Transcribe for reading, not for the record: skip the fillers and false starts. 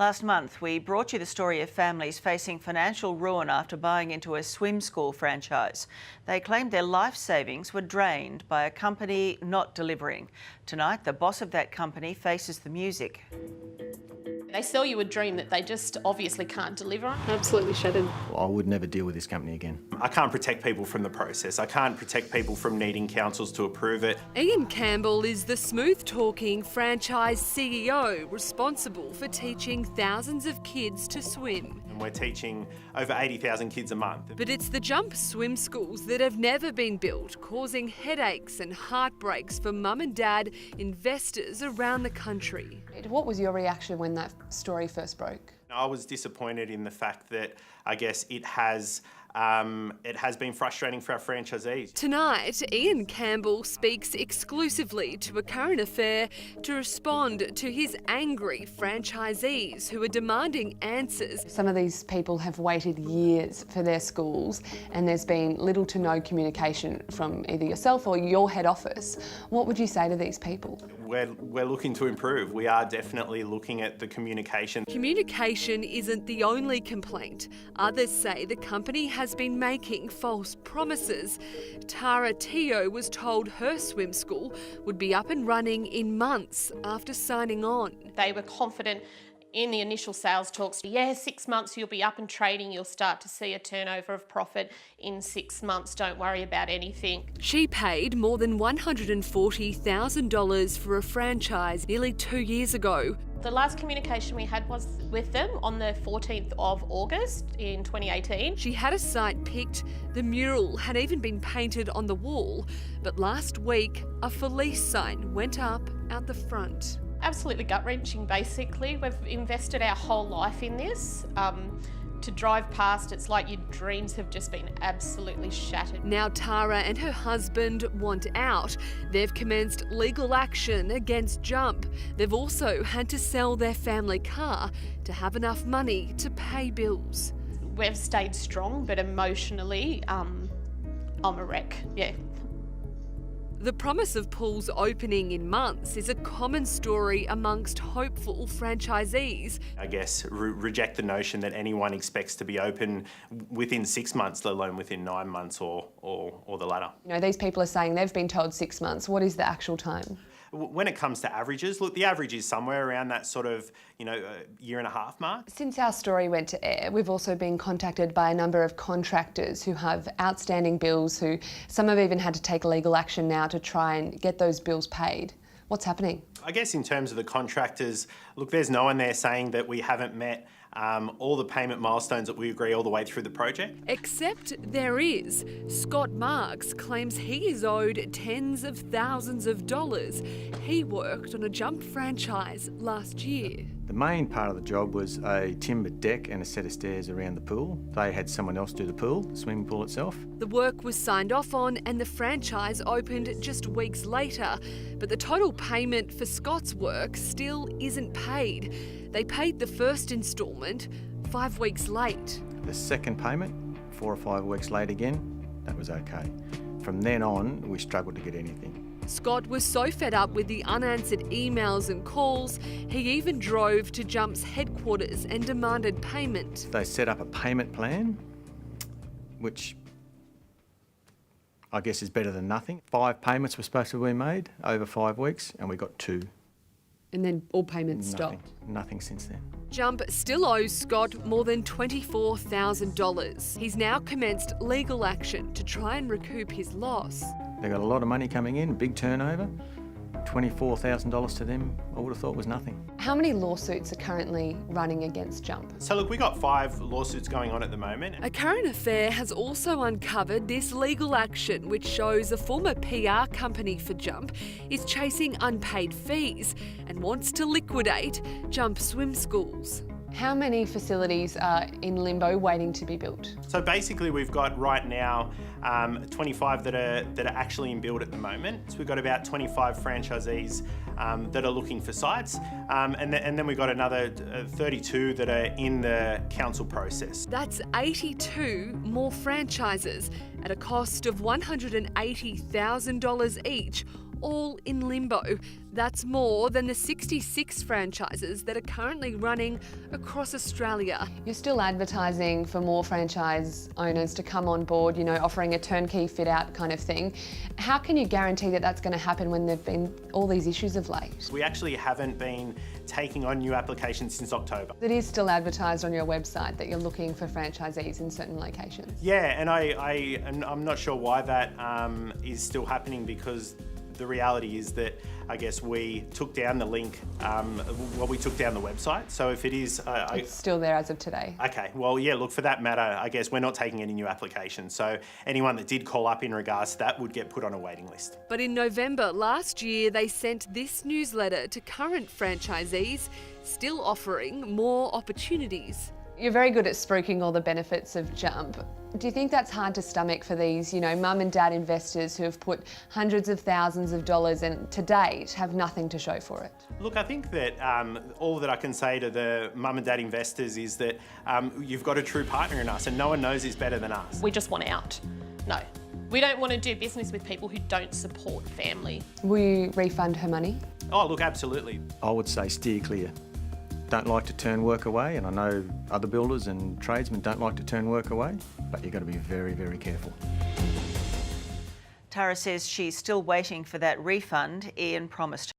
Last month, we brought you the story of families facing financial ruin after buying into a swim school franchise. They claimed their life savings were drained by a company not delivering. Tonight, the boss of that company faces the music. They sell you a dream that they just obviously can't deliver. Absolutely shattered. I would never deal with this company again. I can't protect people from the process. I can't protect people from needing councils to approve it. Ian Campbell is the smooth-talking franchise CEO responsible for teaching thousands of kids to swim. And we're teaching over 80,000 kids a month. But it's the jump swim schools that have never been built, causing headaches and heartbreaks for mum and dad investors around the country. What was your reaction when that story first broke? I was disappointed in the fact that I guess it has been frustrating for our franchisees. Tonight, Ian Campbell speaks exclusively to A Current Affair to respond to his angry franchisees who are demanding answers. Some of these people have waited years for their schools and there's been little to no communication from either yourself or your head office. What would you say to these people? We're looking to improve. We are definitely looking at the communication. Communication isn't the only complaint. Others say the company has been making false promises. Tara Teo was told her swim school would be up and running in months after signing on. They were confident in the initial sales talks. 6 months you'll be up and trading, you'll start to see a turnover of profit in 6 months, don't worry about anything. She paid more than $140,000 for a franchise nearly 2 years ago. The last communication we had was with them on the 14th of August in 2018. She had a site picked, the mural had even been painted on the wall, but last week a Felice sign went up out the front. Absolutely gut-wrenching, basically. We've invested our whole life in this. To drive past, it's like your dreams have just been absolutely shattered. Now Tara and her husband want out. They've commenced legal action against Jump. They've also had to sell their family car to have enough money to pay bills. We've stayed strong, but emotionally, I'm a wreck, yeah. The promise of pools opening in months is a common story amongst hopeful franchisees. I guess reject the notion that anyone expects to be open within 6 months, let alone within 9 months or the latter. You know, these people are saying they've been told 6 months. What is the actual time? When it comes to averages, look, the average is somewhere around that sort of, year and a half mark. Since our story went to air, we've also been contacted by a number of contractors who have outstanding bills, who some have even had to take legal action now to try and get those bills paid. What's happening? I guess in terms of the contractors, look, there's no one there saying that we haven't met all the payment milestones that we agree all the way through the project. Except there is. Scott Marks claims he is owed tens of thousands of dollars. He worked on a Jump franchise last year. The main part of the job was a timber deck and a set of stairs around the pool. They had someone else do the pool, the swimming pool itself. The work was signed off on and the franchise opened just weeks later. But the total payment for Scott's work still isn't paid. They paid the first instalment 5 weeks late. The second payment, 4 or 5 weeks late again, that was okay. From then on, we struggled to get anything. Scott was so fed up with the unanswered emails and calls, he even drove to Jump's headquarters and demanded payment. They set up a payment plan, which I guess is better than nothing. 5 payments were supposed to be made over 5 weeks, and we got 2. And then all payments stopped? Nothing since then. Jump still owes Scott more than $24,000. He's now commenced legal action to try and recoup his loss. They got a lot of money coming in, big turnover. $24,000 to them, I would have thought was nothing. How many lawsuits are currently running against Jump? So look, we got 5 lawsuits going on at the moment. A Current Affair has also uncovered this legal action which shows a former PR company for Jump is chasing unpaid fees and wants to liquidate Jump swim schools. How many facilities are in limbo waiting to be built? So basically we've got right now 25 that are actually in build at the moment. So we've got about 25 franchisees that are looking for sites, and then we've got another 32 that are in the council process. That's 82 more franchises at a cost of $180,000 each, all in limbo. That's more than the 66 franchises that are currently running across Australia. You're still advertising for more franchise owners to come on board, you know, offering a turnkey fit out kind of thing. How can you guarantee that that's going to happen when there've been all these issues of late? We actually haven't been taking on new applications since October. It is still advertised on your website that you're looking for franchisees in certain locations. Yeah, and I'm not sure why that is still happening, because the reality is that I guess we took down the link, we took down the website. So if it is... It's still there as of today. Okay, well, yeah, look, for that matter, I guess we're not taking any new applications. So anyone that did call up in regards to that would get put on a waiting list. But in November last year, they sent this newsletter to current franchisees, still offering more opportunities. You're very good at spruiking all the benefits of Jump. Do you think that's hard to stomach for these, you know, mum and dad investors who have put hundreds of thousands of dollars and to date have nothing to show for it? Look, I think that all that I can say to the mum and dad investors is that you've got a true partner in us, and no one knows this better than us. We just want out. No. We don't want to do business with people who don't support family. Will you refund her money? Oh, look, absolutely. I would say steer clear. Don't like to turn work away, and I know other builders and tradesmen don't like to turn work away, but you've got to be very, very careful. Tara says she's still waiting for that refund Ian promised her.